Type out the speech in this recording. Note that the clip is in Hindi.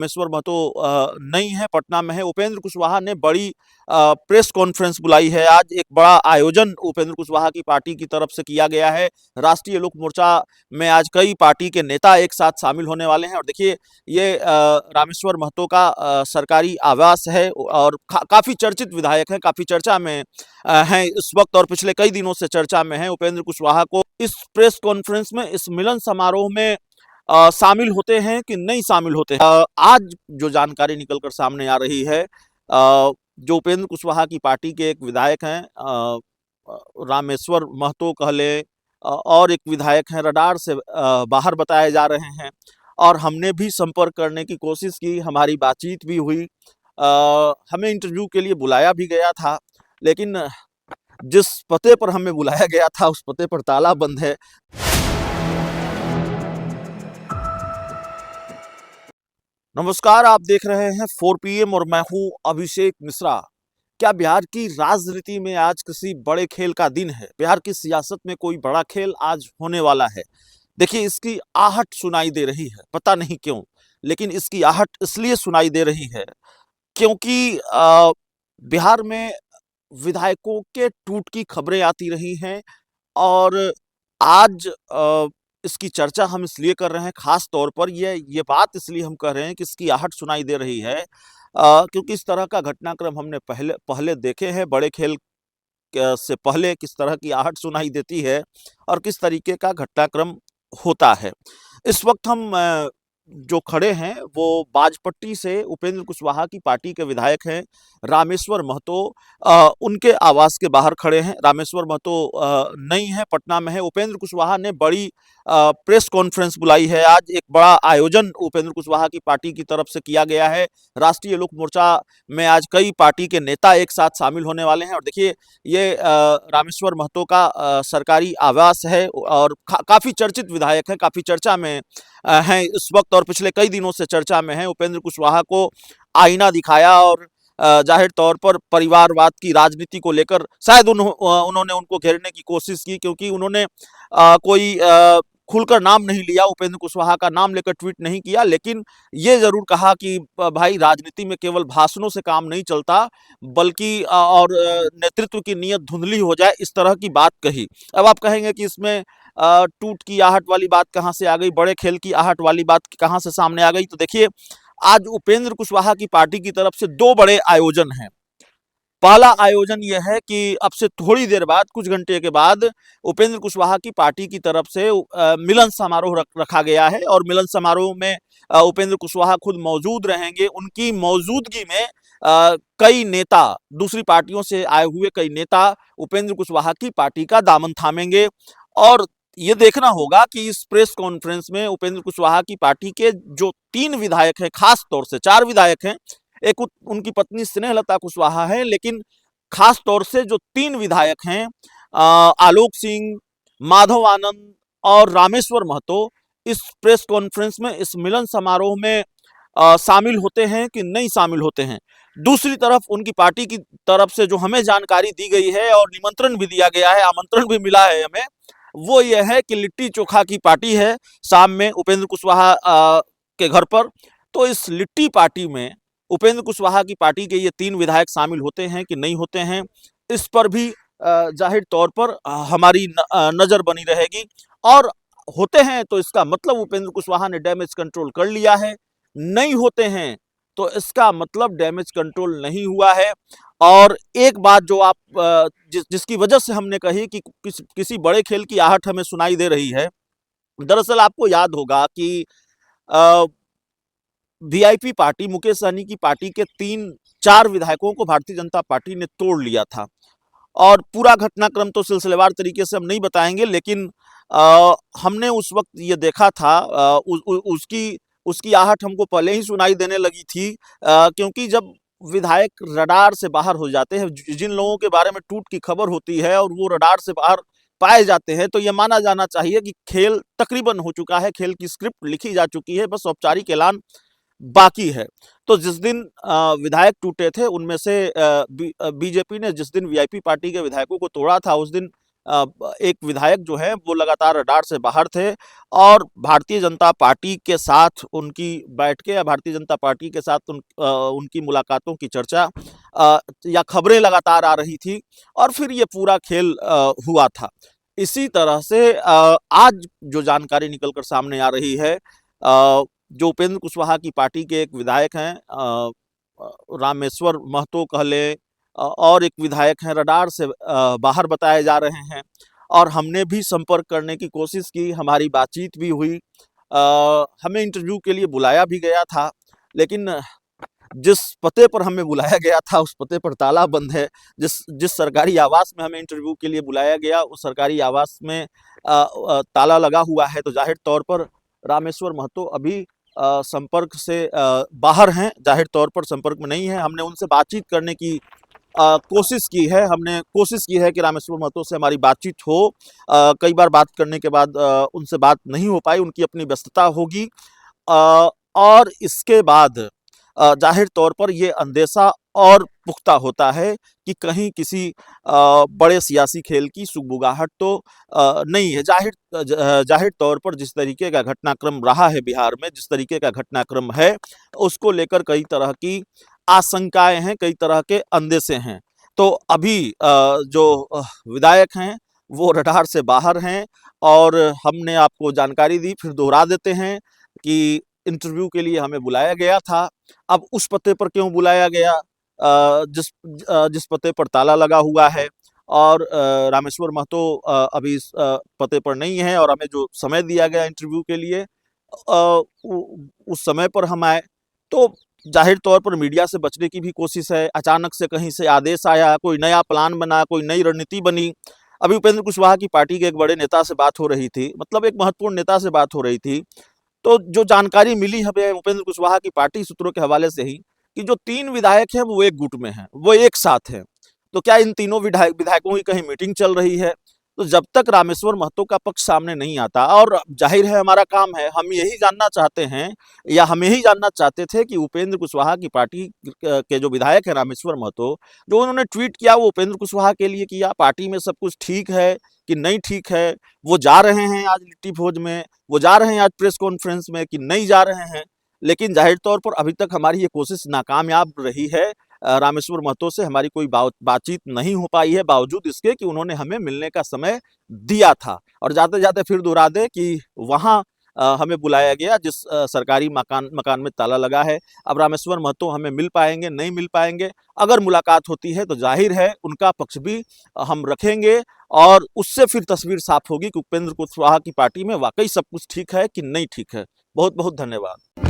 रामेश्वर महतो नहीं है, पटना में है। उपेंद्र कुशवाहा ने बड़ी प्रेस कॉन्फ्रेंस बुलाई है। आज एक बड़ा आयोजन उपेंद्र कुशवाहा की पार्टी की तरफ से किया गया है। राष्ट्रीय लोक मोर्चा में आज कई पार्टी के नेता एक साथ शामिल होने वाले हैं। और देखिए, ये रामेश्वर महतो का सरकारी आवास है और काफी चर्चित विधायक है, काफी चर्चा में हैं इस वक्त और पिछले कई दिनों से चर्चा में है। उपेंद्र कुशवाहा को इस प्रेस कॉन्फ्रेंस में, इस मिलन समारोह में शामिल होते हैं कि नहीं शामिल होते हैं। आज जो जानकारी निकलकर सामने आ रही है, जो उपेंद्र कुशवाहा की पार्टी के एक विधायक हैं, रामेश्वर महतो कह ले, और एक विधायक हैं, रडार से बाहर बताए जा रहे हैं। और हमने भी संपर्क करने की कोशिश की, हमारी बातचीत भी हुई, हमें इंटरव्यू के लिए बुलाया भी गया था, लेकिन जिस पते पर हमें बुलाया गया था उस पते पर ताला बंद है। नमस्कार, आप देख रहे हैं 4 PM और मैं हूं अभिषेक मिश्रा। क्या बिहार की राजनीति में आज किसी बड़े खेल का दिन है? बिहार की सियासत में कोई बड़ा खेल आज होने वाला है। देखिए, इसकी आहट सुनाई दे रही है, पता नहीं क्यों, लेकिन इसकी आहट इसलिए सुनाई दे रही है क्योंकि बिहार में विधायकों के टूट की खबरें आती रही हैं। और आज इसकी चर्चा हम इसलिए कर रहे हैं, खास तौर पर ये बात इसलिए हम कह रहे हैं कि इसकी आहट सुनाई दे रही है क्योंकि इस तरह का घटनाक्रम हमने पहले पहले देखे हैं। बड़े खेल से पहले किस तरह की आहट सुनाई देती है और किस तरीके का घटनाक्रम होता है। इस वक्त हम जो खड़े हैं वो बाजपट्टी से उपेंद्र कुशवाहा की पार्टी के विधायक हैं रामेश्वर महतो, उनके आवास के बाहर खड़े हैं। रामेश्वर महतो नहीं है, पटना में है। उपेंद्र कुशवाहा ने बड़ी प्रेस कॉन्फ्रेंस बुलाई है। आज एक बड़ा आयोजन उपेंद्र कुशवाहा की पार्टी की तरफ से किया गया है। राष्ट्रीय लोक मोर्चा में आज कई पार्टी के नेता एक साथ शामिल होने वाले हैं। और देखिए, ये रामेश्वर महतो का सरकारी आवास है और काफी चर्चित विधायक है, काफी चर्चा में हैं इस वक्त और पिछले कई दिनों से चर्चा में हैं। उपेंद्र कुशवाहा को आईना दिखाया और जाहिर तौर पर परिवारवाद की राजनीति को लेकर शायद उन्होंने उनको घेरने की कोशिश की, क्योंकि उन्होंने कोई खुलकर नाम नहीं लिया, उपेंद्र कुशवाहा का नाम लेकर ट्वीट नहीं किया, लेकिन ये जरूर कहा कि भाई, राजनीति में केवल भाषणों से काम नहीं चलता, बल्कि और नेतृत्व की नीयत धुंधली हो जाए, इस तरह की बात कही। अब आप कहेंगे कि इसमें टूट की आहट वाली बात कहां से आ गई, बड़े खेल की आहट वाली बात कहां से सामने आ गई? तो देखिए, आज उपेंद्र कुशवाहा की पार्टी की तरफ से 2 बड़े आयोजन हैं। पहला आयोजन यह है कि अब से थोड़ी देर बाद, कुछ घंटे के बाद, उपेंद्र कुशवाहा की पार्टी की तरफ से मिलन समारोह रखा गया है और मिलन समारोह में उपेंद्र कुशवाहा खुद मौजूद रहेंगे। उनकी मौजूदगी में कई नेता, दूसरी पार्टियों से आए हुए कई नेता उपेंद्र कुशवाहा की पार्टी का दामन थामेंगे। और ये देखना होगा कि इस प्रेस कॉन्फ्रेंस में उपेंद्र कुशवाहा की पार्टी के जो 3 विधायक हैं, खास तौर से 4 विधायक हैं, एक उनकी पत्नी स्नेहलता कुशवाहा है, लेकिन खास तौर से जो 3 विधायक हैं, आलोक सिंह, माधव आनंद और रामेश्वर महतो, इस प्रेस कॉन्फ्रेंस में, इस मिलन समारोह में शामिल होते हैं कि नहीं शामिल होते हैं। दूसरी तरफ उनकी पार्टी की तरफ से जो हमें जानकारी दी गई है और निमंत्रण भी दिया गया है, आमंत्रण भी मिला है हमें, वो ये है कि लिट्टी चोखा की पार्टी है शाम में उपेंद्र कुशवाहा के घर पर। तो इस लिट्टी पार्टी में उपेंद्र कुशवाहा की पार्टी के ये 3 विधायक शामिल होते हैं कि नहीं होते हैं, इस पर भी जाहिर तौर पर हमारी नजर बनी रहेगी। और होते हैं तो इसका मतलब उपेंद्र कुशवाहा ने डैमेज कंट्रोल कर लिया है, नहीं होते हैं तो इसका मतलब डैमेज कंट्रोल नहीं हुआ है। और एक बात जो आप जिसकी वजह से हमने कही कि किसी बड़े खेल की आहट हमें सुनाई दे रही है, दरअसल आपको याद होगा कि वीआईपी पार्टी, मुकेश सहनी की पार्टी के 3-4 विधायकों को भारतीय जनता पार्टी ने तोड़ लिया था। और पूरा घटनाक्रम तो सिलसिलेवार तरीके से हम नहीं बताएंगे, लेकिन हमने उस वक्त ये देखा था, उसकी आहट हमको पहले ही सुनाई देने लगी थी, क्योंकि जब विधायक रडार से बाहर हो जाते हैं, जिन लोगों के बारे में टूट की खबर होती है और वो रडार से बाहर पाए जाते हैं, तो ये माना जाना चाहिए कि खेल तकरीबन हो चुका है, खेल की स्क्रिप्ट लिखी जा चुकी है, बस औपचारिक ऐलान बाकी है। तो जिस दिन विधायक टूटे थे, उनमें से बीजेपी ने जिस दिन वीआईपी पार्टी के विधायकों को तोड़ा था, उस दिन एक विधायक जो है वो लगातार रडार से बाहर थे और भारतीय जनता पार्टी के साथ उनकी बैठकें या भारतीय जनता पार्टी के साथ उनकी मुलाकातों की चर्चा या खबरें लगातार आ रही थी और फिर ये पूरा खेल हुआ था। इसी तरह से आज जो जानकारी निकलकर सामने आ रही है, जो उपेंद्र कुशवाहा की पार्टी के एक विधायक हैं, रामेश्वर महतो कह लें, और एक विधायक हैं, रडार से बाहर बताए जा रहे हैं और हमने भी संपर्क करने की कोशिश की, हमारी बातचीत भी हुई। हमें इंटरव्यू के लिए बुलाया भी गया था, लेकिन जिस पते पर हमें बुलाया गया था उस पते पर ताला बंद है। जिस सरकारी आवास में हमें इंटरव्यू के लिए बुलाया गया उस सरकारी आवास में ताला लगा हुआ है, तो जाहिर तौर पर रामेश्वर महतो अभी संपर्क से बाहर हैं, जाहिर तौर पर संपर्क में नहीं है। हमने उनसे बातचीत करने की कोशिश की है, हमने कोशिश की है कि रामेश्वर महतो से हमारी बातचीत हो। कई बार बात करने के बाद उनसे बात नहीं हो पाई, उनकी अपनी व्यस्तता होगी। और इसके बाद जाहिर तौर पर ये अंदेशा और पुख्ता होता है कि कहीं किसी बड़े सियासी खेल की सुगबुगाहट तो नहीं है। जाहिर तौर पर जिस तरीके का घटनाक्रम रहा है बिहार में, जिस तरीके का घटनाक्रम है, उसको लेकर कई तरह की आशंकाएं हैं, कई तरह के अंदेशे हैं। तो अभी जो विधायक हैं वो रडार से बाहर हैं और हमने आपको जानकारी दी, फिर दोहरा देते हैं कि इंटरव्यू के लिए हमें बुलाया गया था। अब उस पते पर क्यों बुलाया गया, जिस पते पर ताला लगा हुआ है, और रामेश्वर महतो अभी इस पते पर नहीं है और हमें जो समय दिया गया इंटरव्यू के लिए उस समय पर हम आए, तो जाहिर तौर पर मीडिया से बचने की भी कोशिश है। अचानक से कहीं से आदेश आया, कोई नया प्लान बना, कोई नई रणनीति बनी। अभी उपेंद्र कुशवाहा की पार्टी के एक बड़े नेता से बात हो रही थी, मतलब एक महत्वपूर्ण नेता से बात हो रही थी, तो जो जानकारी मिली हमें उपेंद्र कुशवाहा की पार्टी सूत्रों के हवाले से ही, कि जो 3 विधायक हैं वो एक गुट में हैं, वो एक साथ हैं। तो क्या इन तीनों विधायकों की कहीं मीटिंग चल रही है? तो जब तक रामेश्वर महतो का पक्ष सामने नहीं आता, और जाहिर है हमारा काम है, हम यही जानना चाहते हैं या हम यही जानना चाहते थे कि उपेंद्र कुशवाहा की पार्टी के जो विधायक है रामेश्वर महतो, जो उन्होंने ट्वीट किया वो उपेंद्र कुशवाहा के लिए किया, पार्टी में सब कुछ ठीक है कि नहीं ठीक है, वो जा रहे हैं आज लिट्टी भोज में, वो जा रहे हैं आज प्रेस कॉन्फ्रेंस में कि नहीं जा रहे हैं। लेकिन जाहिर तौर पर अभी तक हमारी ये कोशिश नाकामयाब रही है। रामेश्वर महतो से हमारी कोई बातचीत नहीं हो पाई है, बावजूद इसके कि उन्होंने हमें मिलने का समय दिया था। और जाते जाते फिर दोहरा दें कि वहाँ हमें बुलाया गया जिस सरकारी मकान में ताला लगा है। अब रामेश्वर महतो हमें मिल पाएंगे, नहीं मिल पाएंगे, अगर मुलाकात होती है तो जाहिर है उनका पक्ष भी हम रखेंगे और उससे फिर तस्वीर साफ होगी कि उपेंद्र कुशवाहा की पार्टी में वाकई सब कुछ ठीक है कि नहीं ठीक है। बहुत बहुत धन्यवाद।